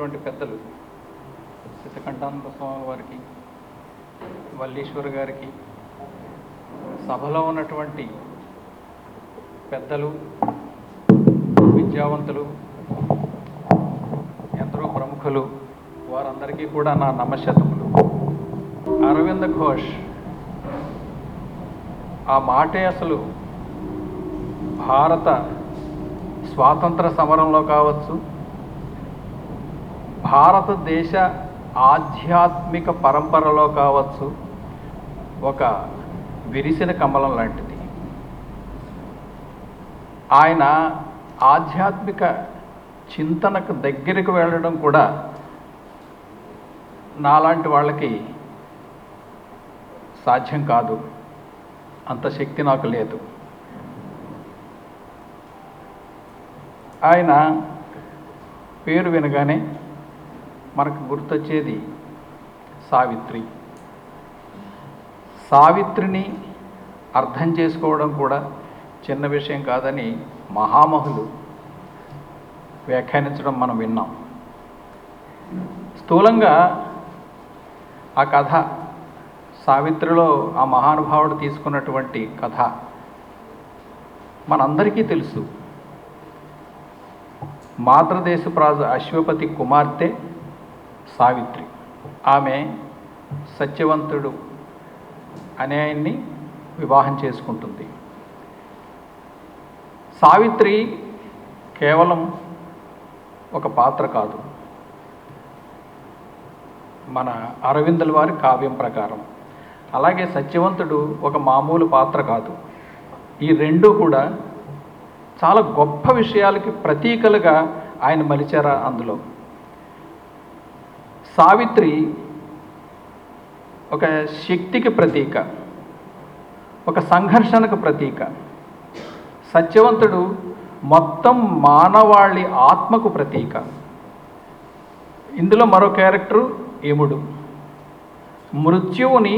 ఉన్నటువంటి పెద్దలు సీతకంఠానంద స్వామి వారికి, వల్లీశ్వర్ గారికి, సభలో ఉన్నటువంటి పెద్దలు, విద్యావంతులు, ఎందరో ప్రముఖులు, వారందరికీ కూడా నా నమస్కారములు. అరవింద్ ఘోష్ ఆ మాటే అసలు భారత స్వాతంత్ర సమరంలో కావచ్చు, భారతదేశ ఆధ్యాత్మిక పరంపరలో కావచ్చు, ఒక విరిసిన కమలం లాంటిది. ఆయన ఆధ్యాత్మిక చింతనకు దగ్గరికి వెళ్ళడం కూడా నాలాంటి వాళ్ళకి సాధ్యం కాదు, అంత శక్తి నాకు లేదు. ఆయన పేరు వినగానే మనకు గుర్తొచ్చేది సావిత్రి. సావిత్రిని అర్థం చేసుకోవడం కూడా చిన్న విషయం కాదని మహామహులు వ్యాఖ్యానించడం మనం విన్నాం. స్థూలంగా ఆ కథ, సావిత్రిలో ఆ మహానుభావుడు తీసుకున్నటువంటి కథ మనందరికీ తెలుసు. మాతృదేశప్రాజు అశ్వపతి కుమార్తె సావిత్రి. ఆమె సత్యవంతుడు అనే ఆయన్ని వివాహం చేసుకుంటుంది. సావిత్రి కేవలం ఒక పాత్ర కాదు, మన అరవిందుల వారి కావ్యం ప్రకారం. అలాగే సత్యవంతుడు ఒక మామూలు పాత్ర కాదు. ఈ రెండు కూడా చాలా గొప్ప విషయాలకి ప్రతీకలుగా ఆయన మలిచారా అందులో. సావిత్రి ఒక శక్తికి ప్రతీక, ఒక సంఘర్షణకు ప్రతీక. సత్యవంతుడు మొత్తం మానవాళి ఆత్మకు ప్రతీక. ఇందులో మరో క్యారెక్టరు యముడు. మృత్యువుని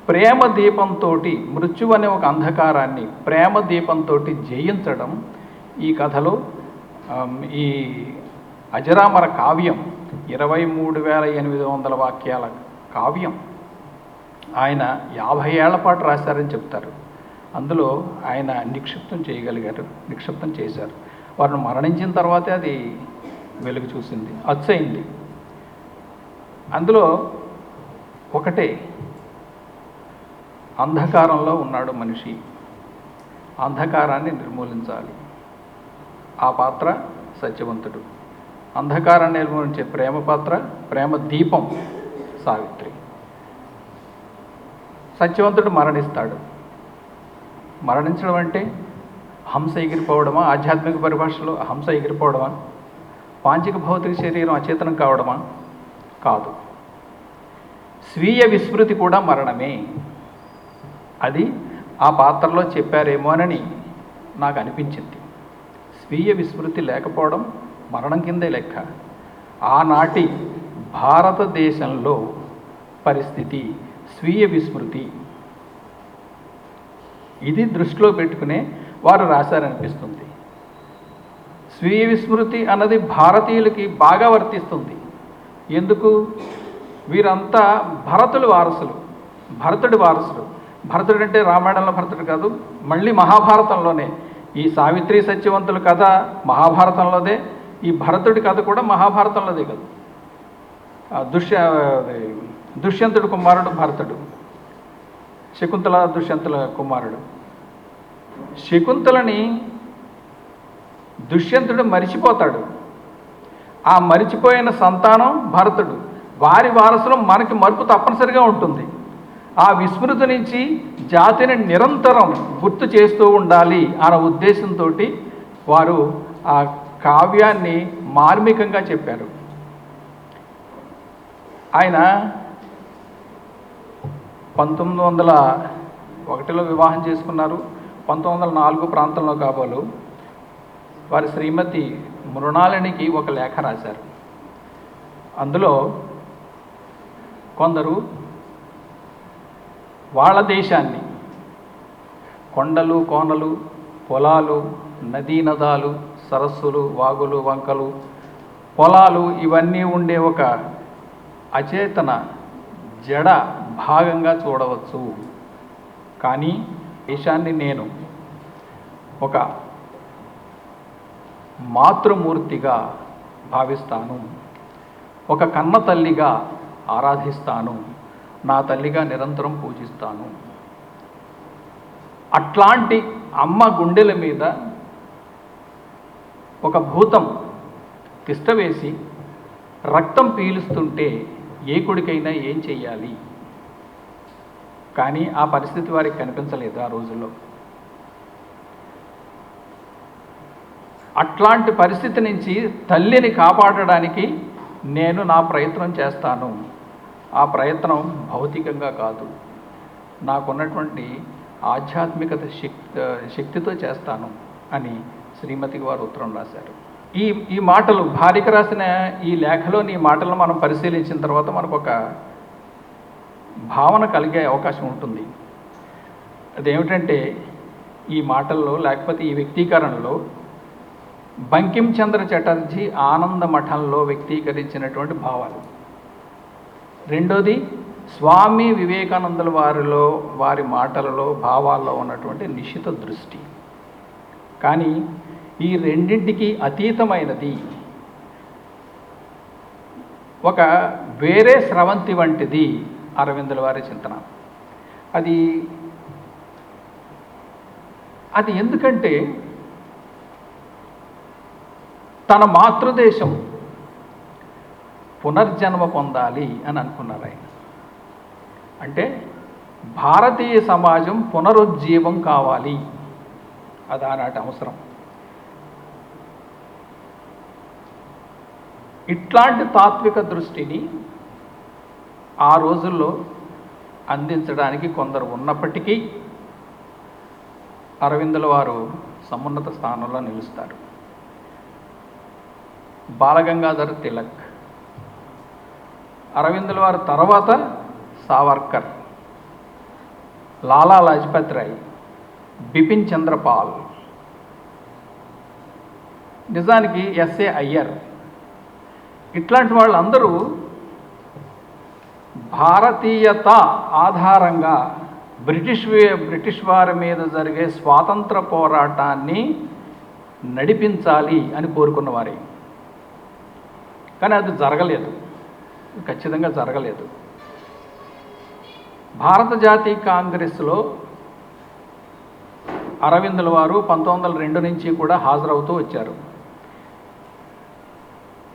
ప్రేమ దీపంతో, మృత్యువు అనే ఒక అంధకారాన్ని ప్రేమ దీపంతో జయించడం ఈ కథలో, ఈ అజరామర కావ్యం 23,800 వాక్యాల కావ్యం ఆయన 50 ఏళ్ల పాటు రాశారని చెప్తారు. అందులో ఆయన నిక్షిప్తం చేయగలిగారు, నిక్షిప్తం చేశారు. వారిని మరణించిన తర్వాతే అది వెలుగు చూసింది, అచ్చయింది. అందులో ఒకటే, అంధకారంలో ఉన్నాడు మనిషి, అంధకారాన్ని నిర్మూలించాలి. ఆ పాత్ర సత్యవంతుడు. అంధకారాన్ని నిర్మూలించే ప్రేమ పాత్ర, ప్రేమ దీపం సావిత్రి. సత్యవంతుడు మరణిస్తాడు. మరణించడం అంటే హంస ఎగిరిపోవడమా? ఆధ్యాత్మిక పరిభాషలో హంస ఎగిరిపోవడమా? పాంచిక భౌతిక శరీరం అచేతనం కావడమా? కాదు. స్వీయ విస్మృతి కూడా మరణమే. అది ఆ పాత్రలో చెప్పారేమోనని నాకు అనిపించింది. స్వీయ విస్మృతి లేకపోవడం మరణం కిందే లెక్క. ఆనాటి భారతదేశంలో పరిస్థితి స్వీయ విస్మృతి. ఇది దృష్టిలో పెట్టుకునే వారు రాశారనిపిస్తుంది. స్వీయ విస్మృతి అన్నది భారతీయులకి బాగా వర్తిస్తుంది. ఎందుకు? వీరంతా భరతుడి వారసులు. భరతుడు అంటే రామాయణంలో భరతుడు కాదు, మళ్ళీ మహాభారతంలోనే. ఈ సావిత్రి సత్యవంతుల కథ మహాభారతంలోదే, ఈ భరతుడి కథ కూడా మహాభారతంలోదే కదా. దుష్యంతుడు కుమారుడు భరతుడు, శకుంతల దుష్యంతుల కుమారుడు. శకుంతలని దుష్యంతుడు మరిచిపోతాడు. ఆ మరిచిపోయిన సంతానం భరతుడు. వారి వారసులు మనకి మరుపు తప్పనిసరిగా ఉంటుంది. ఆ విస్మృతి నుంచి జాతిని నిరంతరం గుర్తు చేస్తూ ఉండాలి అన్న ఉద్దేశంతో వారు ఆ కావ్యాన్ని మార్మికంగా చెప్పారు. ఆయన 1901లో వివాహం చేసుకున్నారు. 1904 ప్రాంతంలో కాబోలు వారి శ్రీమతి మృణాళినికి ఒక లేఖ రాశారు. అందులో కొందరు వాళ్ళ దేశాన్ని, కొండలు కోనలు, పొలాలు, నదీ నదాలు, సరస్సులు, వాగులు, వంకలు, పొలాలు ఇవన్నీ ఉండే ఒక అచేతన జడ భాగంగా చూడవచ్చు. కానీ దేశాన్ని నేను ఒక మాతృమూర్తిగా భావిస్తాను, ఒక కన్న తల్లిగా ఆరాధిస్తాను, నా తల్లిగా నిరంతరం పూజిస్తాను. అట్లాంటి అమ్మ గుండెల మీద ఒక భూతం తిష్టవేసి రక్తం పీలుస్తుంటే ఏ కొడుకైనా ఏం చెయ్యాలి? కానీ ఆ పరిస్థితి వారికి కనిపించలేదు ఆ రోజుల్లో. అట్లాంటి పరిస్థితి నుంచి తల్లిని కాపాడడానికి నేను నా ప్రయత్నం చేస్తాను. ఆ ప్రయత్నం భౌతికంగా కాదు, నాకున్నటువంటి ఆధ్యాత్మికత శక్తితో చేస్తాను అని శ్రీమతికి వారు ఉత్తరం రాశారు. ఈ మాటలు భార్యకి రాసిన ఈ లేఖలోని ఈ మాటలను మనం పరిశీలించిన తర్వాత మనకు ఒక భావన కలిగే అవకాశం ఉంటుంది. అదేమిటంటే ఈ మాటల్లో లేకపోతే ఈ వ్యక్తీకరణలో బంకిం చంద్ర చటర్జీ ఆనంద మఠంలో వ్యక్తీకరించినటువంటి భావాలు, రెండోది స్వామి వివేకానందుల వారి మాటలలో భావాల్లో ఉన్నటువంటి నిశిత దృష్టి. కానీ ఈ రెండింటికి అతీతమైనది ఒక వేరే స్రవంతి వంటిది అరవిందుల వారి చింతన. అది ఎందుకంటే తన మాతృదేశం పునర్జన్మ పొందాలి అని అనుకున్నారు ఆయన. అంటే భారతీయ సమాజం పునరుజ్జీవం కావాలి, అది ఆనాటి అవసరం. ఇట్లాంటి తాత్విక దృష్టిని ఆ రోజుల్లో అందించడానికి కొందరు ఉన్నప్పటికీ అరవిందుల వారు సమున్నత స్థానంలో నిలుస్తారు. బాలగంగాధర్ తిలక్, అరవిందుల వారి తర్వాత సావర్కర్, లాలా లజపత్ రాయ్, బిపిన్ చంద్రపాల్, నిజానికి ఎస్ఏ అయ్యర్, ఇట్లాంటి వాళ్ళందరూ భారతీయత ఆధారంగా బ్రిటిష్ వారి మీద జరిగే స్వాతంత్ర పోరాటాన్ని నడిపించాలి అని కోరుకున్నవారే. కానీ అది జరగలేదు, ఖచ్చితంగా జరగలేదు. భారత జాతీయ కాంగ్రెస్లో అరవిందుల వారు 1902 నుంచి కూడా హాజరవుతూ వచ్చారు.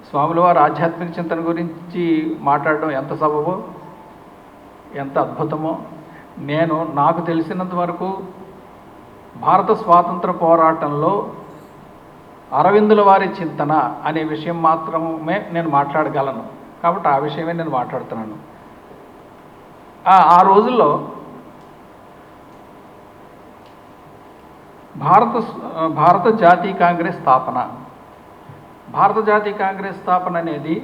స్వాముల వారు ఆధ్యాత్మిక చింతన గురించి మాట్లాడడం ఎంత సబబో, ఎంత అద్భుతమో. నాకు తెలిసినంత వరకు భారత స్వాతంత్ర పోరాటంలో అరవిందుల వారి చింతన అనే విషయం మాత్రమే నేను మాట్లాడగలను, కాబట్టి ఆ విషయమే నేను మాట్లాడుతున్నాను. ఆ రోజుల్లో భారత జాతీయ కాంగ్రెస్ స్థాపన, భారత జాతీయ కాంగ్రెస్ స్థాపన అనేది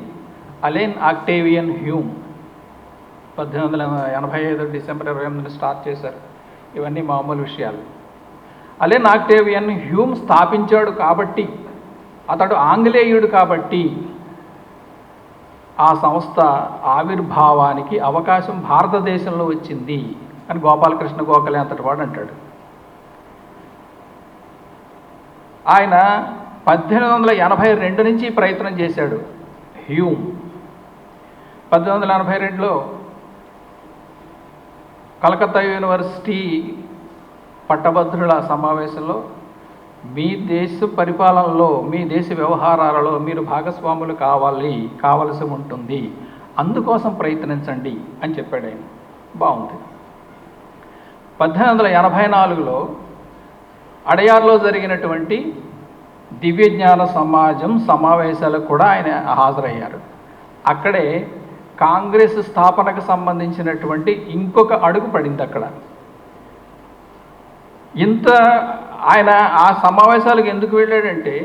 Allan Octavian Hume 1885 December 28 start చేశారు. ఇవన్నీ మామూలు విషయాలు. అలెన్ ఆక్టేవియన్ హ్యూమ్ స్థాపించాడు కాబట్టి, అతడు ఆంగ్లేయుడు కాబట్టి ఆ సంస్థ ఆవిర్భావానికి అవకాశం భారతదేశంలో వచ్చింది అని గోపాలకృష్ణ గోఖలే అంతటి వాడు అంటాడు. ఆయన 1882 నుంచి ప్రయత్నం చేశాడు హ్యూమ్. 1882లో కలకత్తా యూనివర్సిటీ పట్టభద్రుల సమావేశంలో మీ దేశ పరిపాలనలో, మీ దేశ వ్యవహారాలలో మీరు భాగస్వాములు కావలసి ఉంటుంది, అందుకోసం ప్రయత్నించండి అని చెప్పాడు ఆయన. బాగుంది. 1884లో అడయార్లో జరిగినటువంటి దివ్యజ్ఞాన సమాజం సమావేశాలకు కూడా ఆయన హాజరయ్యారు. అక్కడే కాంగ్రెస్ స్థాపనకు సంబంధించినటువంటి ఇంకొక అడుగు పడింది అక్కడ. ఆయన ఆ సమావేశాలకు ఎందుకు వెళ్ళాడంటే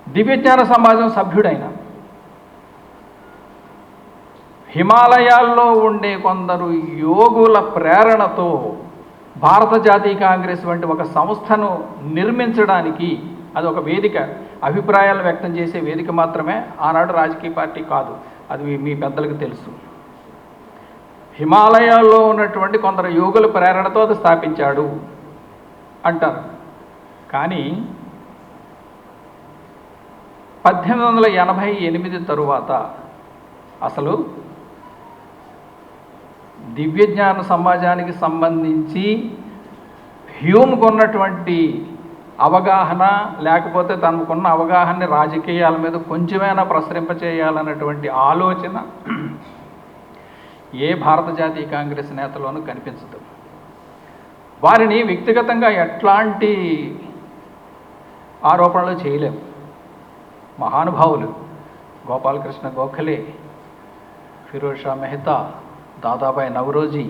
దివ్యజ్ఞాన సమాజం సభ్యుడైన హిమాలయాల్లో ఉండే కొందరు యోగుల ప్రేరణతో భారత జాతీయ కాంగ్రెస్ వంటి ఒక సంస్థను నిర్మించడానికి అది ఒక వేదిక అభిప్రాయాలు వ్యక్తం చేసే వేదిక మాత్రమే. ఆనాడు రాజకీయ పార్టీ కాదు, అది మీ పెద్దలకు తెలుసు. హిమాలయాల్లో ఉన్నటువంటి కొందరు యోగుల ప్రేరణతో అది స్థాపించాడు అంటారు. కానీ 1888 తరువాత అసలు దివ్యజ్ఞాన సమాజానికి సంబంధించి హ్యూమ్కు ఉన్నటువంటి అవగాహన, లేకపోతే తనకున్న అవగాహనని రాజకీయాల మీద కొంచెమైనా ప్రసరింపచేయాలన్నటువంటి ఆలోచన ఏ భారత జాతీయ కాంగ్రెస్ నేతలోనూ కనిపించదు. వారిని వ్యక్తిగతంగా ఎట్లాంటి ఆరోపణలు చేయలేము. మహానుభావులు గోపాలకృష్ణ గోఖలే, ఫిరోజ్ షా మెహతా, దాదాబాయి నవరోజీ,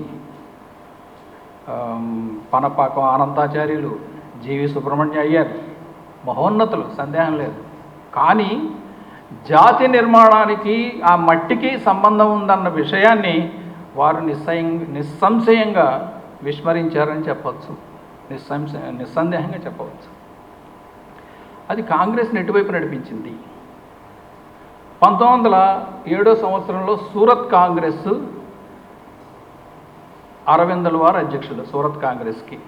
పనపాకం ఆనందాచార్యులు, జీవి సుబ్రహ్మణ్య అయ్యర్ మహోన్నతులు, సందేహం లేదు. కానీ జాతి నిర్మాణానికి ఆ మట్టికి సంబంధం ఉందన్న విషయాన్ని వారు నిస్సంశయంగా విస్మరించారని చెప్పవచ్చు, నిస్సందేహంగా చెప్పవచ్చు. అది కాంగ్రెస్ని ఎటువైపు నడిపించింది. 1907 సంవత్సరంలో సూరత్ కాంగ్రెస్, అరవిందుల వారు అధ్యక్షులు సూరత్ కాంగ్రెస్కి.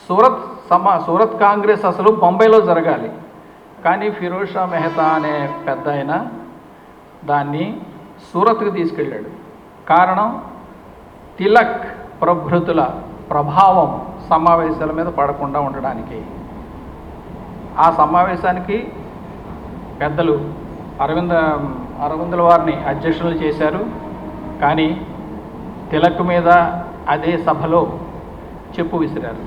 సూరత్ కాంగ్రెస్ అసలు బొంబాయిలో జరగాలి, కానీ ఫిరోజ్ షా మెహతా అనే పెద్ద ఆయన దాన్ని సూరత్కి తీసుకెళ్ళాడు. కారణం, తిలక్ ప్రభృతుల ప్రభావం సమావేశాల మీద పడకుండా ఉండడానికి. ఆ సమావేశానికి పెద్దలు అరవిందుల వారిని అధ్యక్షులు చేశారు. కానీ తిలక్ మీద అదే సభలో చెప్పు విసిరారు.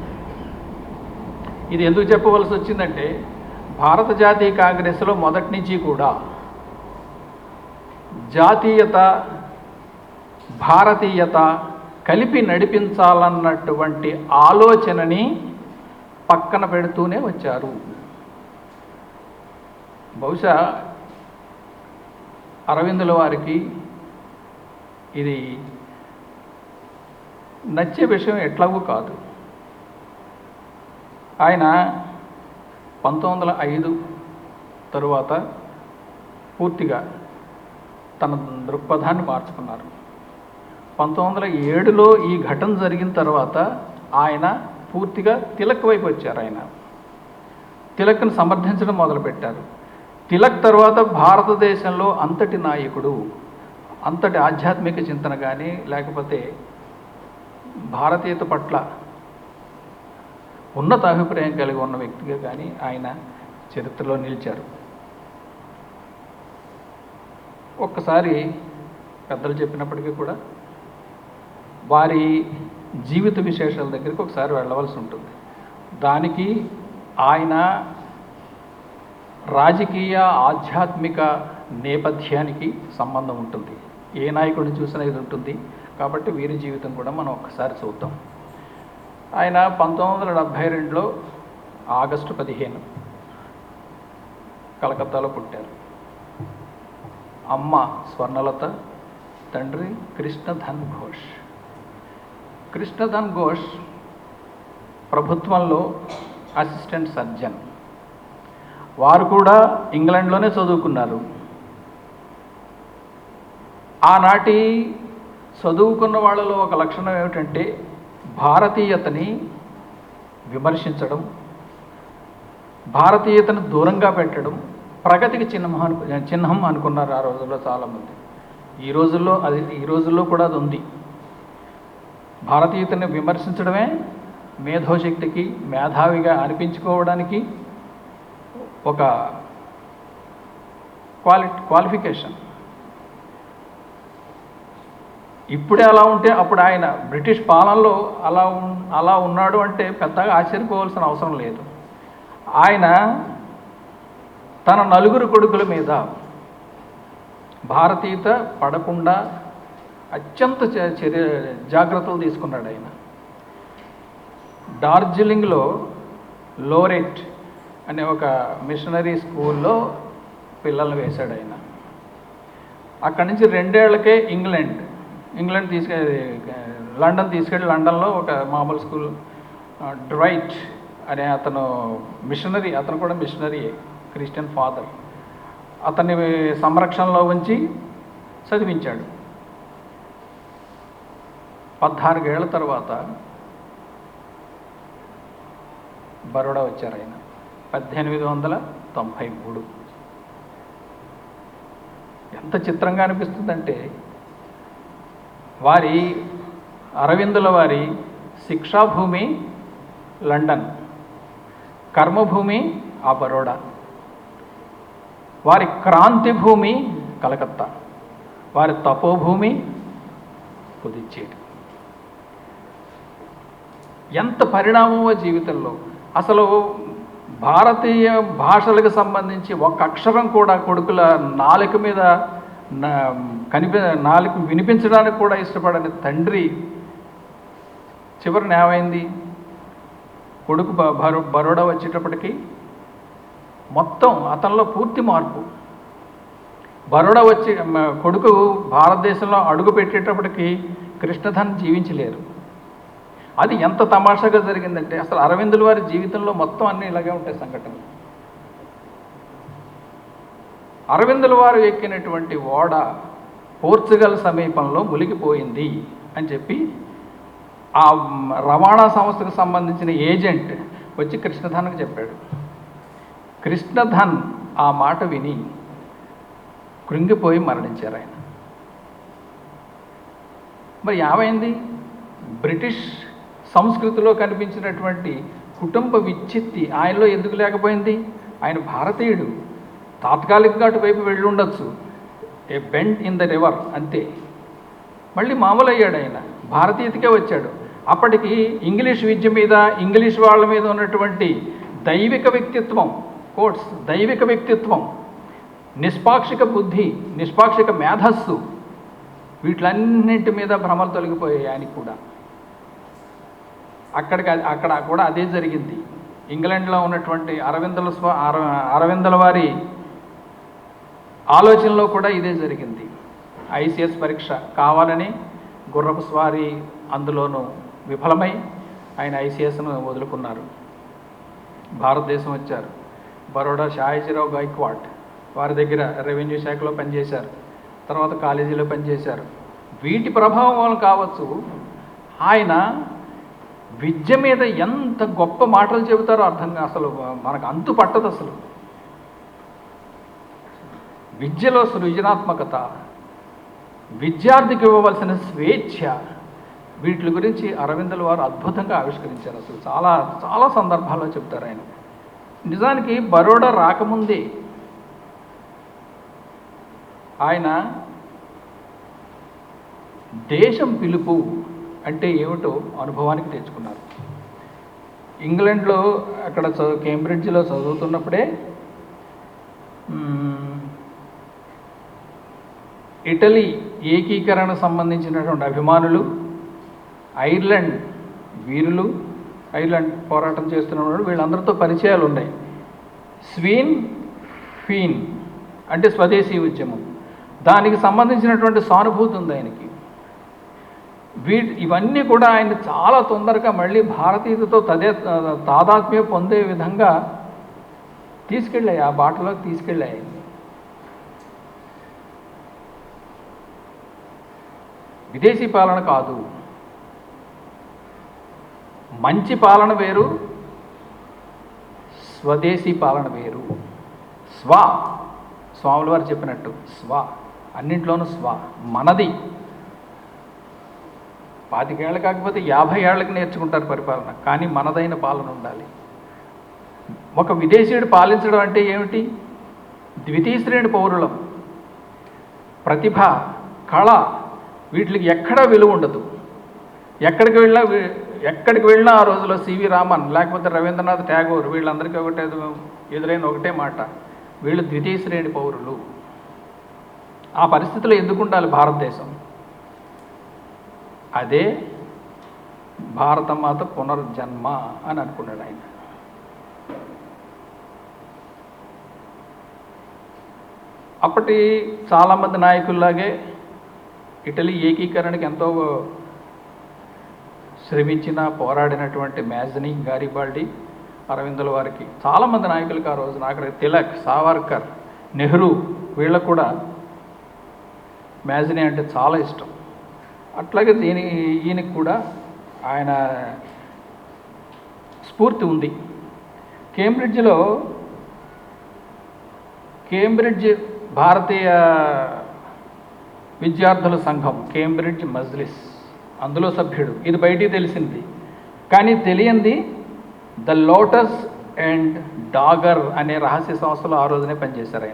ఇది ఎందుకు చెప్పవలసి వచ్చిందంటే, భారత జాతీయ కాంగ్రెస్లో మొదటి నుంచి కూడా జాతీయత, భారతీయత కలిపి నడిపించాలన్నటువంటి ఆలోచనని పక్కన పెడుతూనే వచ్చారు. బహుశా అరవిందుల వారికి ఇది నచ్చే విషయం ఎట్లాగూ కాదు. ఆయన 1905 తరువాత పూర్తిగా తన దృక్పథాన్ని మార్చుకున్నారు. 1907లో ఈ ఘటన జరిగిన తర్వాత ఆయన పూర్తిగా తిలక్ వైపు వచ్చారు. ఆయన తిలక్ను సమర్థించడం మొదలుపెట్టారు. తిలక్ తర్వాత భారతదేశంలో అంతటి నాయకుడు, అంతటి ఆధ్యాత్మిక చింతన కానీ, లేకపోతే భారతీయత పట్ల ఉన్నత అభిప్రాయం కలిగి ఉన్న వ్యక్తిగా కానీ ఆయన చరిత్రలో నిలిచారు. ఒక్కసారి పెద్దలు చెప్పినప్పటికీ కూడా వారి జీవిత విశేషాల దగ్గరికి ఒకసారి వెళ్ళవలసి ఉంటుంది. దానికి ఆయన రాజకీయ ఆధ్యాత్మిక నేపథ్యానికి సంబంధం ఉంటుంది. ఏ నాయకుడిని చూసినా ఇది ఉంటుంది. కాబట్టి వీరి జీవితం కూడా మనం ఒక్కసారి చూద్దాం. ఆయన 1972లో ఆగస్టు 15 కలకత్తాలో పుట్టారు. అమ్మ స్వర్ణలత, తండ్రి కృష్ణధన్ ఘోష్. కృష్ణధన్ ఘోష్ ప్రభుత్వంలో అసిస్టెంట్ సర్జన్. వారు కూడా ఇంగ్లాండ్లోనే చదువుకున్నారు. ఆనాటి చదువుకున్న వాళ్ళలో ఒక లక్షణం ఏమిటంటే భారతీయతని విమర్శించడం, భారతీయతను దూరంగా పెట్టడం ప్రగతికి చిహ్నం అనుకున్నారు ఆ రోజుల్లో చాలామంది. ఈ రోజుల్లో కూడా అది ఉంది. భారతీయతని విమర్శించడమే మేధోశక్తికి, మేధావిగా అనిపించుకోవడానికి ఒక క్వాలిఫికేషన్. ఇప్పుడే అలా ఉంటే అప్పుడు ఆయన బ్రిటిష్ పాలనలో అలా ఉన్నాడు అంటే పెద్దగా ఆశ్చర్యపోవాల్సిన అవసరం లేదు. ఆయన తన నలుగురు కొడుకుల మీద భారతీయత పడకుండా అత్యంత జాగ్రత్తలు తీసుకున్నాడు. ఆయన డార్జిలింగ్లో లోరెట్ అనే ఒక మిషనరీ స్కూల్లో పిల్లల్ని వేశాడు. ఆయన అక్కడి నుంచి 2 ఏళ్లకే ఇంగ్లాండ్ లండన్ తీసుకెళ్ళి లండన్లో ఒక మామూలు స్కూల్, డ్రైట్ అనే అతను మిషనరీ, అతను కూడా మిషనరీయే, క్రిస్టియన్ ఫాదర్. అతన్ని సంరక్షణలో ఉంచి చదివించాడు. 14 ఏళ్ల తర్వాత బరోడా వచ్చారు ఆయన 1893. ఎంత చిత్రంగా అనిపిస్తుందంటే, అరవిందుల వారి శిక్షాభూమి లండన్, కర్మభూమి ఆ బరోడా, వారి క్రాంతి భూమి కలకత్తా, వారి తపోభూమి పుదుచ్చేరి. ఎంత పరిణామమో జీవితంలో. అసలు భారతీయ భాషలకు సంబంధించి ఒక్క అక్షరం కూడా కొడుకుల నాలుక మీద నాలుక వినిపించడానికి కూడా ఇష్టపడని తండ్రి చివరిని ఏమైంది, కొడుకు బరోడా వచ్చేటప్పటికి మొత్తం అతనిలో పూర్తి మార్పు. బరోడా వచ్చి కొడుకు భారతదేశంలో అడుగు పెట్టేటప్పటికి కృష్ణధన్ జీవించలేరు. అది ఎంత తమాషాగా జరిగిందంటే, అసలు అరవిందుల వారి జీవితంలో మొత్తం అన్నీ ఇలాగే ఉంటాయి సంఘటనలు. అరవిందుల వారు ఎక్కినటువంటి ఓడ పోర్చుగల్ సమీపంలో మునిగిపోయింది అని చెప్పి ఆ రవాణా సంస్థకు సంబంధించిన ఏజెంట్ వచ్చి కృష్ణధన్కి చెప్పాడు. కృష్ణధన్ ఆ మాట విని కృంగిపోయి మరణించారు ఆయన. మరి ఏమైంది? బ్రిటిష్ సంస్కృతిలో కనిపించినటువంటి కుటుంబ విచ్ఛిత్తి ఆయనలో ఎందుకు లేకపోయింది? ఆయన భారతీయుడు, తాత్కాలికంగా అటువైపు వెళ్ళి ఉండొచ్చు, ఏ బెండ్ ఇన్ ద రివర్ అంతే. మళ్ళీ మామూలు అయ్యాడు ఆయన, భారతీయతకే వచ్చాడు. అప్పటికి ఇంగ్లీష్ విద్య మీద, ఇంగ్లీష్ వాళ్ళ మీద ఉన్నటువంటి దైవిక వ్యక్తిత్వం, కోట్స్ దైవిక వ్యక్తిత్వం, నిష్పాక్షిక బుద్ధి, నిష్పాక్షిక మేధస్సు, వీటిలన్నింటి మీద భ్రమలు తొలగిపోయాయి ఆయనకి కూడా. అక్కడ కూడా అదే జరిగింది. ఇంగ్లాండ్లో ఉన్నటువంటి అరవిందుల వారి ఆలోచనలో కూడా ఇదే జరిగింది. ఐసిఎస్ పరీక్ష కావాలని గుర్రపు స్వారీ అందులోనూ విఫలమై ఆయన ఐసిఎస్ను వదులుకున్నారు. భారతదేశం వచ్చారు. బరోడా షాయిజీరావు గైక్వాడ్ వారి దగ్గర రెవెన్యూ శాఖలో పనిచేశారు. తర్వాత కాలేజీలో పనిచేశారు. వీటి ప్రభావం వల్ల కావచ్చు, ఆయన విద్య మీద ఎంత గొప్ప మాటలు చెబుతారో అర్థంగా అసలు మనకు అంతు పట్టదు. అసలు విద్యలో సృజనాత్మకత, విద్యార్థికి ఇవ్వవలసిన స్వేచ్ఛ, వీటి గురించి అరవిందుల వారు అద్భుతంగా ఆవిష్కరించారు. అసలు చాలా చాలా సందర్భాల్లో చెప్తారు ఆయన. నిజానికి బరోడా రాకముందే ఆయన దేశం పిలుపు అంటే ఏమిటో అనుభవానికి తెచ్చుకున్నారు. ఇంగ్లాండ్లో అక్కడ కేంబ్రిడ్జ్లో చదువుతున్నప్పుడే ఇటలీ ఏకీకరణ సంబంధించినటువంటి అభిమానులు, ఐర్లాండ్ వీరులు, ఐర్లాండ్ పోరాటం చేస్తున్నవాడు, వీళ్ళందరితో పరిచయాలు ఉన్నాయి. స్వీన్ ఫీన్ అంటే స్వదేశీ ఉద్యమం, దానికి సంబంధించినటువంటి సానుభూతి ఉంది ఆయనకి. ఇవన్నీ కూడా ఆయన చాలా తొందరగా మళ్ళీ భారతీయతతో తాదాత్మ్యం పొందే విధంగా తీసుకెళ్ళాయి, ఆ బాటలోకి తీసుకెళ్ళాయి. విదేశీ పాలన కాదు, మంచి పాలన వేరు, స్వదేశీ పాలన వేరు. స్వాముల వారు చెప్పినట్టు అన్నింట్లోనూ మనది. 25 ఏళ్ళు కాకపోతే 50 ఏళ్ళకి నేర్చుకుంటారు పరిపాలన, కానీ మనదైన పాలన ఉండాలి. ఒక విదేశీయుడు పాలించడం అంటే ఏమిటి? ద్వితీయ శ్రేణి పౌరులం. ప్రతిభ, కళ, వీటికి ఎక్కడా విలువ ఉండదు. ఎక్కడికి వెళ్ళినా ఆ రోజులో సివి రామన్ లేకపోతే రవీంద్రనాథ్ ఠాగూర్ వీళ్ళందరికీ ఎదురైన ఒకటే మాట, వీళ్ళు ద్వితీయ శ్రేణి పౌరులు. ఆ పరిస్థితిలో ఎందుకు ఉండాలి భారతదేశం? అదే భారతమాత పునర్జన్మ అని అనుకున్నాడు ఆయన. అప్పటి చాలామంది నాయకుల్లాగే ఇటలీ ఏకీకరణకి ఎంతో శ్రమించిన, పోరాడినటువంటి మ్యాజనీ, గారిబాల్డి, అరవిందుల వారికి, చాలామంది నాయకులకి ఆ రోజున, అక్కడ తిలక్, సావర్కర్, నెహ్రూ, వీళ్ళకు కూడా మ్యాజినీ అంటే చాలా ఇష్టం. అట్లాగే ఈయనకి కూడా ఆయన స్ఫూర్తి ఉంది. కేంబ్రిడ్జ్ భారతీయ విద్యార్థుల సంఘం, కేంబ్రిడ్జ్ మజ్లిస్, అందులో సభ్యుడు. ఇది బయటికి తెలిసింది, కానీ తెలియంది ద లోటస్ అండ్ డాగర్ అనే రహస్య సంస్థలో ఆ రోజునే పనిచేశారు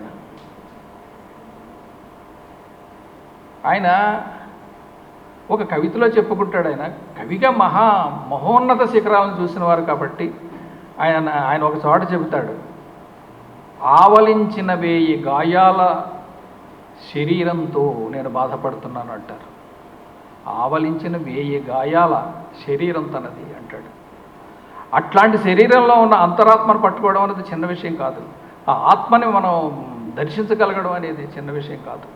ఆయన ఒక కవితలో చెప్పుకుంటాడు, ఆయన కవిగా మహోన్నత శిఖరాలను చూసిన వారు కాబట్టి ఆయన ఒక చోట చెబుతాడు, ఆవలించిన 1000 గాయాల శరీరంతో నేను బాధపడుతున్నాను అంటారు. ఆవలించిన 1000 గాయాల శరీరం తనది అంటాడు. అట్లాంటి శరీరంలో ఉన్న అంతరాత్మను పట్టుకోవడం అనేది చిన్న విషయం కాదు. ఆ ఆత్మని మనం దర్శించగలగడం అనేది చిన్న విషయం కాదు.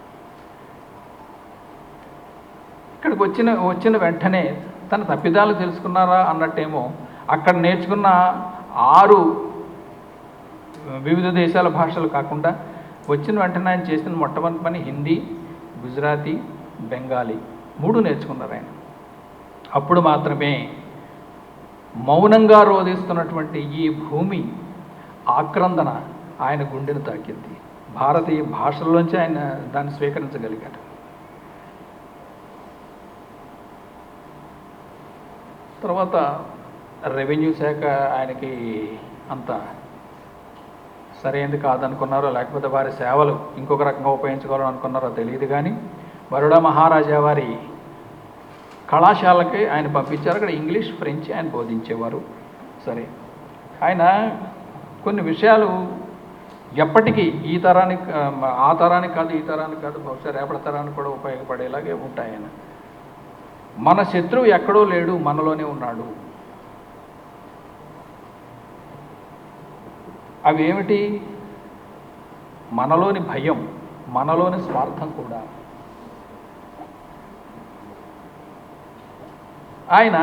ఇక్కడికి వచ్చిన వెంటనే తన తప్పిదాలు తెలుసుకున్నారా అన్నట్టేమో, అక్కడ నేర్చుకున్న 6 వివిధ దేశాల భాషలు కాకుండా వచ్చిన వెంటనే ఆయన చేసిన మొట్టమొదటి పని హిందీ, గుజరాతీ, బెంగాలీ 3 నేర్చుకున్నారు ఆయన. అప్పుడు మాత్రమే మౌనంగా రోధిస్తున్నటువంటి ఈ భూమి ఆక్రందన ఆయన గుండెను తాకింది. భారతీయ భాషల్లోంచి ఆయన దాన్ని స్వీకరించగలిగారు. తర్వాత రెవెన్యూ శాఖ ఆయనకి అంత సరైనది కాదనుకున్నారో, లేకపోతే వారి సేవలు ఇంకొక రకంగా ఉపయోగించుకోవాలని అనుకున్నారో తెలియదు, కానీ బరోడా మహారాజా వారి కళాశాలకి ఆయన పంపించారు. అక్కడ ఇంగ్లీష్, ఫ్రెంచ్ ఆయన బోధించేవారు. సరే, ఆయన కొన్ని విషయాలు ఎప్పటికీ ఈ తరానికి, ఆ తరానికి కాదు, ఈ తరానికి కాదు, బహుశా రేపటి తరానికి కూడా ఉపయోగపడేలాగే ఉంటాయి. ఆయన మన శత్రువు ఎక్కడో లేడు, మనలోనే ఉన్నాడు. అవి ఏమిటి? మనలోని భయం, మనలోని స్వార్థం కూడా. ఆయన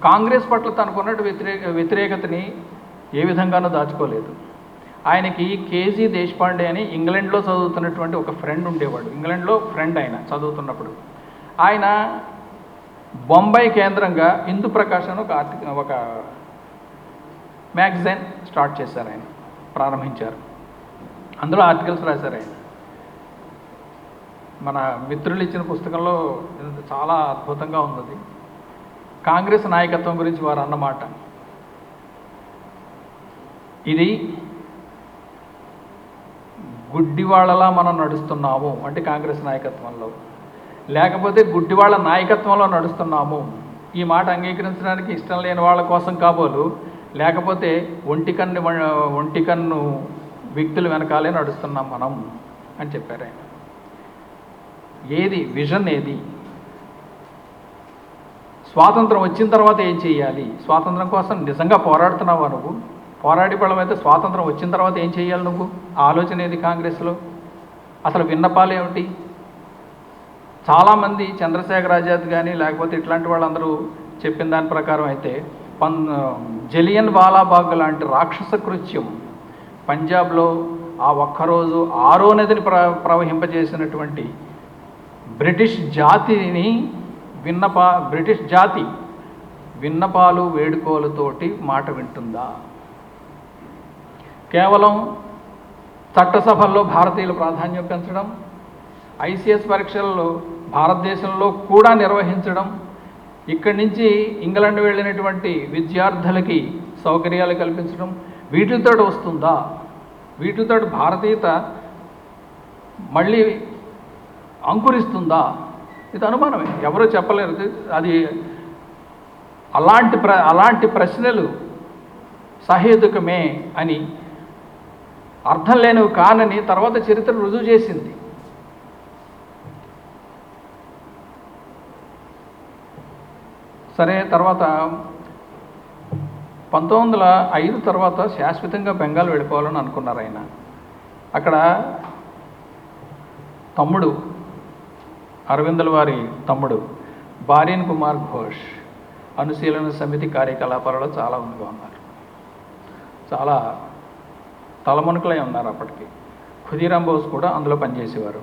కాంగ్రెస్ పట్ల తనకున్నట్టు వ్యతిరేకతని ఏ విధంగానూ దాచుకోలేదు. ఆయనకి కేజీ దేశపాండే అని ఇంగ్లాండ్లో చదువుతున్నటువంటి ఒక ఫ్రెండ్ ఉండేవాడు. ఇంగ్లాండ్లో ఫ్రెండ్ ఆయన చదువుతున్నప్పుడు. ఆయన బొంబాయి కేంద్రంగా హిందూ ప్రకాశ్ అని ఒక మ్యాగజైన్ స్టార్ట్ చేశారు, ఆయన ప్రారంభించారు. అందులో ఆర్టికల్స్ రాశారు ఆయన. మన మిత్రులు ఇచ్చిన పుస్తకంలో చాలా అద్భుతంగా ఉన్నది. కాంగ్రెస్ నాయకత్వం గురించి వారు అన్నమాట, ఇది గుడ్డివాళ్ళలా మనం నడుస్తున్నాము అంటే కాంగ్రెస్ నాయకత్వంలో, లేకపోతే గుడ్డివాళ్ళ నాయకత్వంలో నడుస్తున్నాము. ఈ మాట అంగీకరించడానికి ఇష్టం లేని వాళ్ళ కోసం కాబోలు, లేకపోతే ఒంటికన్ను వ్యక్తుల వెనకాలే నడుస్తున్నాం మనం అని చెప్పారు ఆయన. ఏది విజన్? ఏది స్వాతంత్రం వచ్చిన తర్వాత ఏం చేయాలి? స్వాతంత్రం కోసం నిజంగా పోరాడుతున్నావా నువ్వు? పోరాడి బలమైతే స్వాతంత్రం వచ్చిన తర్వాత ఏం చేయాలి నువ్వు? ఆలోచన ఏది కాంగ్రెస్లో? అసలు విన్నపాలు ఏమిటి? చాలామంది చంద్రశేఖర్ ఆజాద్ కానీ లేకపోతే ఇట్లాంటి వాళ్ళందరూ చెప్పిన దాని ప్రకారం అయితే జలియన్ వాలాబాగ్ లాంటి రాక్షస కృత్యం పంజాబ్లో ఆ ఒక్కరోజు 6వ నదిని ప్రవహింపజేసినటువంటి బ్రిటిష్ జాతి విన్నపాలు వేడుకోలతోటి మాట వింటుందా? కేవలం చట్టసభల్లో భారతీయుల ప్రాధాన్యం పెంచడం, ఐసీఎస్ పరీక్షల్లో భారతదేశంలో కూడా నిర్వహించడం, ఇక్కడి నుంచి ఇంగ్లాండ్ వెళ్ళినటువంటి విద్యార్థులకి సౌకర్యాలు కల్పించడం, వీటితో వస్తుందా? వీటితో భారతీయత మళ్ళీ అంకురిస్తుందా? ఇది అనుమానమే, ఎవరో చెప్పలేరు. అది అలాంటి ప్రశ్నలు సహేతుకమే అని, అర్థం లేనివి కానని తర్వాత చరిత్ర రుజువు చేసింది. సరే, తర్వాత 1905 తర్వాత శాశ్వతంగా బెంగాల్ వెళ్ళిపోవాలని అనుకున్నారు ఆయన. అక్కడ తమ్ముడు, అరవిందుల వారి తమ్ముడు బారియన్ కుమార్ ఘోష్ అనుశీలన సమితి కార్యకలాపాలలో చాలా మందిగా ఉన్నారు. చాలా తలమునకలై ఉన్నారు అప్పటికి. ఖుదీరామ్ బోస్ కూడా అందులో పనిచేసేవారు.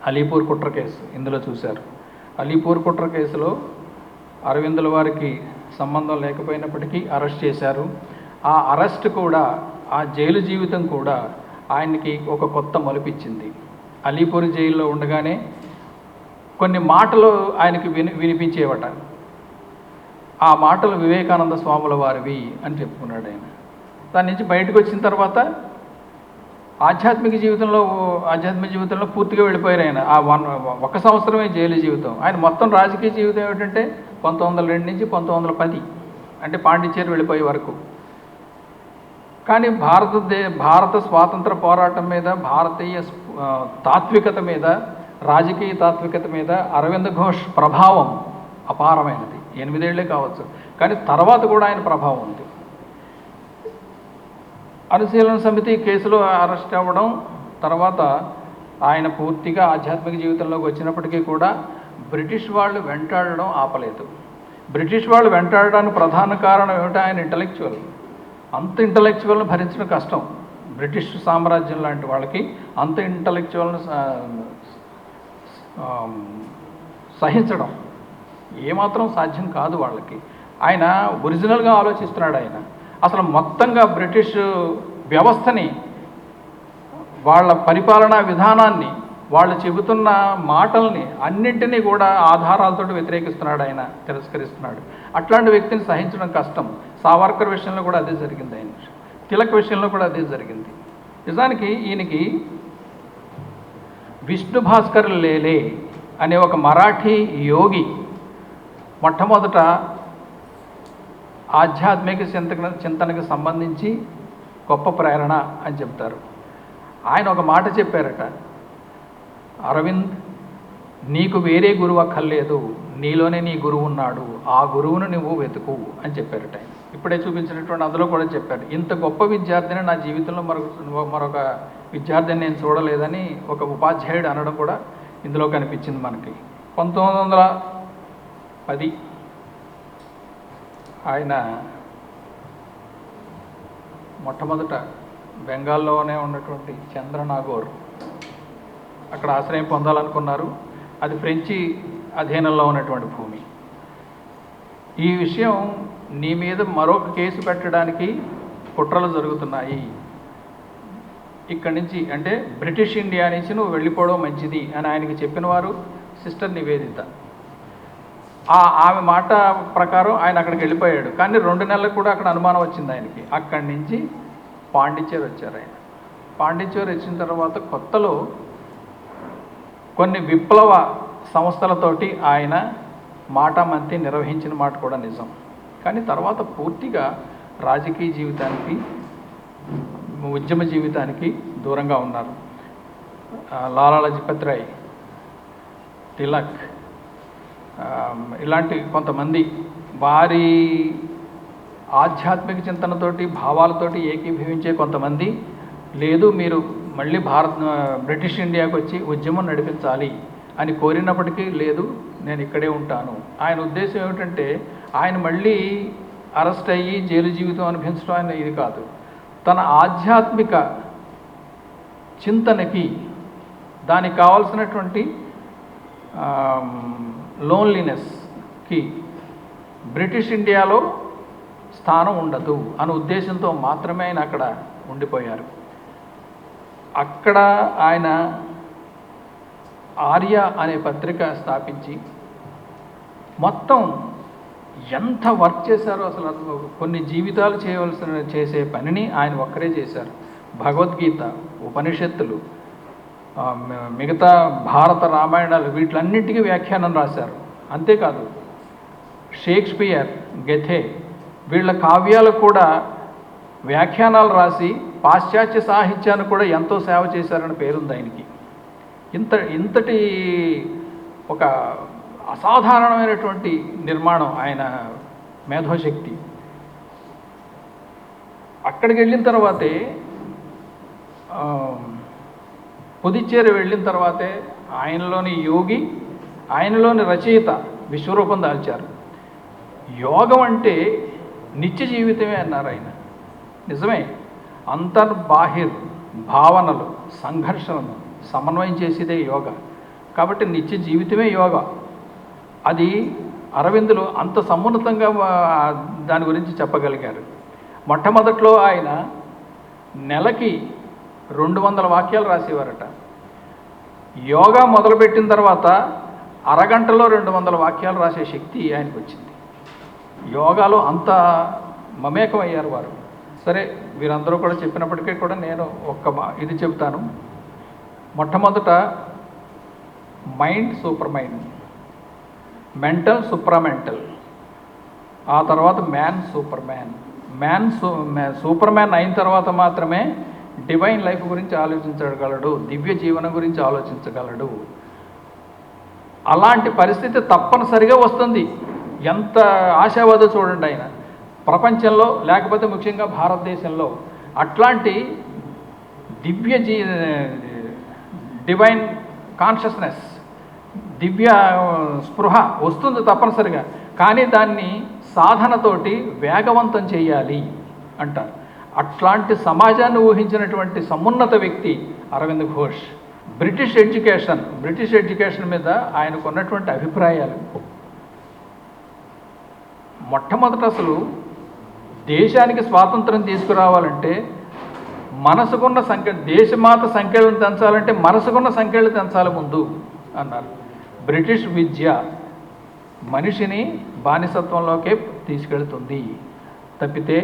అలీపూర్ కుట్ర కేసు ఇందులో చూశారు. అలీపూర్ కుట్ర కేసులో అరవిందుల వారికి సంబంధం లేకపోయినప్పటికీ అరెస్ట్ చేశారు. ఆ అరెస్ట్ కూడా, ఆ జైలు జీవితం కూడా ఆయనకి ఒక కొత్త మలుపిచ్చింది. అలీపూర్ జైల్లో ఉండగానే కొన్ని మాటలు ఆయనకి వినిపించేవట. ఆ మాటలు వివేకానంద స్వాముల వారివి అని చెప్పుకున్నాడు ఆయన. దాని నుంచి బయటకు వచ్చిన తర్వాత ఆధ్యాత్మిక జీవితంలో పూర్తిగా వెళ్ళిపోయారు ఆయన. ఆ 1 సంవత్సరమే జైలు జీవితం. ఆయన మొత్తం రాజకీయ జీవితం ఏమిటంటే 1902 నుంచి 1910, అంటే పాండిచ్చేరి వెళ్ళిపోయే వరకు. కానీ భారత స్వాతంత్ర పోరాటం మీద, భారతీయ తాత్వికత మీద, రాజకీయ తాత్వికత మీద అరవింద్ ఘోష్ ప్రభావం అపారమైనది. 8 ఏళ్లే కావచ్చు, కానీ తర్వాత కూడా ఆయన ప్రభావం ఉంది. అనుశీలన సమితి కేసులో అరెస్ట్ అవ్వడం, తర్వాత ఆయన పూర్తిగా ఆధ్యాత్మిక జీవితంలోకి వచ్చినప్పటికీ కూడా బ్రిటిష్ వాళ్ళు వెంటాడడం ఆపలేదు. బ్రిటిష్ వాళ్ళు వెంటాడడానికి ప్రధాన కారణం ఏమిటో ఆయన ఇంటలెక్చువల్. అంత ఇంటలెక్చువల్ని భరించడం కష్టం. బ్రిటిష్ సామ్రాజ్యం లాంటి వాళ్ళకి అంత ఇంటలెక్చువల్ని సహించడం ఏమాత్రం సాధ్యం కాదు వాళ్ళకి. ఆయన ఒరిజినల్గా ఆలోచిస్తున్నాడు. ఆయన అసలు మొత్తంగా బ్రిటిష్ వ్యవస్థని, వాళ్ళ పరిపాలనా విధానాన్ని, వాళ్ళు చెబుతున్న మాటల్ని అన్నింటినీ కూడా ఆధారాలతో వ్యతిరేకిస్తున్నాడు. ఆయన తిరస్కరిస్తున్నాడు. అట్లాంటి వ్యక్తిని సహించడం కష్టం. సావర్కర్ విషయంలో కూడా అదే జరిగింది. ఆయన తిలక్ విషయంలో కూడా అదే జరిగింది. నిజానికి ఈయనకి విష్ణు భాస్కర్ లేలే అనే ఒక మరాఠీ యోగి మొట్టమొదట ఆధ్యాత్మిక చింతనకు సంబంధించి గొప్ప ప్రేరణ అని చెప్తారు. ఆయన ఒక మాట చెప్పారట, అరవింద్, నీకు వేరే గురువు అక్కర్లేదు, నీలోనే నీ గురువు ఉన్నాడు, ఆ గురువును నువ్వు వెతుకు అని చెప్పారట. ఆయన ఇప్పుడే చూపించినటువంటి అందులో కూడా చెప్పారు, ఇంత గొప్ప విద్యార్థిని నా జీవితంలో మరొక విద్యార్థిని నేను చూడలేదని ఒక ఉపాధ్యాయుడు అనడం కూడా ఇందులో కనిపించింది మనకి. 1910 ఆయన మొట్టమొదట బెంగాల్లోనే ఉన్నటువంటి చంద్రనాగోర్ అక్కడ ఆశ్రయం పొందాలనుకున్నారు. అది ఫ్రెంచి అధీనంలో ఉన్నటువంటి భూమి. ఈ విషయం, నీ మీద మరొక కేసు పెట్టడానికి కుట్రలు జరుగుతున్నాయి, ఇక్కడి నుంచి అంటే బ్రిటిష్ ఇండియా నుంచి నువ్వు వెళ్ళిపోవడం మంచిది అని ఆయనకి చెప్పిన వారు సిస్టర్ నివేదిత. ఆమె మాట ప్రకారం ఆయన అక్కడికి వెళ్ళిపోయాడు. కానీ 2 నెలలకు కూడా అక్కడ అనుమానం వచ్చింది ఆయనకి. అక్కడి నుంచి పాండిచ్చేరి వచ్చారు. ఆయన పాండిచ్చేరి వచ్చిన తర్వాత కొత్తలో కొన్ని విప్లవ సంస్థలతోటి ఆయన మాటామంతి నిర్వహించిన మాట కూడా నిజం. కానీ తర్వాత పూర్తిగా రాజకీయ జీవితానికి, ఉద్యమ జీవితానికి దూరంగా ఉన్నారు. లాలా లజపత్ రాయ్, తిలక్, ఇలాంటి కొంతమంది వారి ఆధ్యాత్మిక చింతనతోటి, భావాలతోటి ఏకీభవించే కొంతమంది, లేదు మీరు మళ్ళీ బ్రిటిష్ ఇండియాకి వచ్చి ఉద్యమం నడిపించాలి అని కోరినప్పటికీ, లేదు నేను ఇక్కడే ఉంటాను. ఆయన ఉద్దేశం ఏమిటంటే ఆయన మళ్ళీ అరెస్ట్ అయ్యి జైలు జీవితం అనిపించడం ఆయన ఇది కాదు. తన ఆధ్యాత్మిక చింతనకి, దానికి కావాల్సినటువంటి లోన్లీనెస్కి బ్రిటిష్ ఇండియాలో స్థానం ఉండదు అనే ఉద్దేశంతో మాత్రమే ఆయన అక్కడ ఉండిపోయారు. అక్కడ ఆయన ఆర్య అనే పత్రిక స్థాపించి మొత్తం ఎంత వర్క్ చేశారో అసలు కొన్ని జీవితాలు చేసే పనిని ఆయన ఒక్కరే చేశారు. భగవద్గీత, ఉపనిషత్తులు, మిగతా భారత రామాయణాలు, వీటిలన్నింటికీ వ్యాఖ్యానం రాశారు. అంతేకాదు షేక్స్పియర్, గెథే వీళ్ళ కావ్యాలకు కూడా వ్యాఖ్యానాలు రాసి పాశ్చాత్య సాహిత్యాన్ని కూడా ఎంతో సేవ చేశారని పేరుంది ఆయనకి. ఇంతటి ఒక అసాధారణమైనటువంటి నిర్మాణం ఆయన మేధోశక్తి. అక్కడికి వెళ్ళిన తర్వాతే, పుదుచ్చేరి వెళ్ళిన తర్వాతే ఆయనలోని యోగి, ఆయనలోని రచయిత విశ్వరూపం దాల్చారు. యోగం అంటే నిత్య జీవితమే అన్నారు ఆయన. నిజమే. అంతర్బాహిర్ భావనలు, సంఘర్షణను సమన్వయం చేసేదే యోగా. కాబట్టి నిత్య జీవితమే యోగా. అది అరవిందులు అంత సమున్నతంగా దాని గురించి చెప్పగలిగారు. మొట్టమొదట్లో ఆయన నెలకి 200 వాక్యాలు రాసేవారట. యోగా మొదలుపెట్టిన తర్వాత అరగంటలో 200 వాక్యాలు రాసే శక్తి ఆయనకు వచ్చింది. యోగాలో అంత మమేకమయ్యారు వారు. సరే, వీరందరూ కూడా చెప్పినప్పటికీ కూడా నేను ఇది చెప్తాను. మొట్టమొదట mind super mind, mental supramental, ఆ తర్వాత man super man. Super man అయిన తర్వాత మాత్రమే డివైన్ లైఫ్ గురించి ఆలోచించగలడు, దివ్య జీవనం గురించి ఆలోచించగలడు. అలాంటి పరిస్థితి తప్పనిసరిగా వస్తుంది. ఎంత ఆశావాదో చూడండి ఆయన. ప్రపంచంలో లేకపోతే ముఖ్యంగా భారతదేశంలో అట్లాంటి డివైన్ కాన్షియస్నెస్, దివ్య స్పృహ వస్తుంది తప్పనిసరిగా. కానీ దాన్ని సాధనతోటి వేగవంతం చేయాలి అంటారు. అట్లాంటి సమాజాన్ని ఊహించినటువంటి సమున్నత వ్యక్తి అరవింద్ ఘోష్. బ్రిటిష్ ఎడ్యుకేషన్ మీద ఆయనకు ఉన్నటువంటి అభిప్రాయాలు, మొట్టమొదట అసలు దేశానికి స్వాతంత్రం తీసుకురావాలంటే మనసుకున్న దేశమాత సంఖ్యలను తెంచాలంటే మనసుకున్న సంఖ్యలు తెంచాలి ముందు అన్నారు. బ్రిటిష్ విద్య మనిషిని బానిసత్వంలోకే తీసుకెళ్తుంది తప్పితే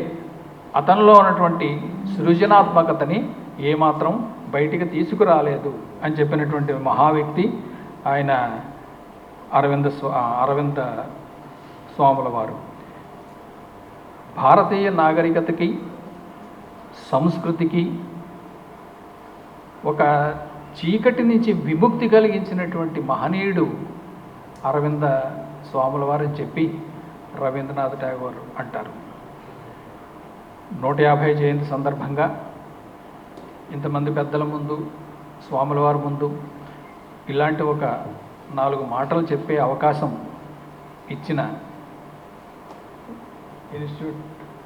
అతనిలో ఉన్నటువంటి సృజనాత్మకతని ఏమాత్రం బయటికి తీసుకురాలేదు అని చెప్పినటువంటి మహా వ్యక్తి ఆయన అరవింద స్వాముల వారు. భారతీయ నాగరికతకి, సంస్కృతికి ఒక చీకటి నుంచి విముక్తి కలిగించినటువంటి మహనీయుడు అరవింద స్వాముల వారని చెప్పి రవీంద్రనాథ్ ఠాగూర్ అంటారు. 150 జయంతి సందర్భంగా ఇంతమంది పెద్దల ముందు, స్వాముల వారి ముందు ఇలాంటి ఒక 4 మాటలు చెప్పే అవకాశం ఇచ్చిన institute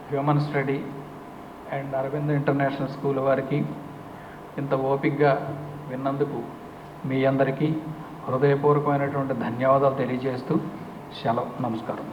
human study and Aravind international school వారికి ఇంత ఓపికగా విన్నందుకు మీ అందరికీ హృదయపూర్వకమైనటువంటి ధన్యవాదాలు తెలియజేస్తూ సెలవు. నమస్కారం.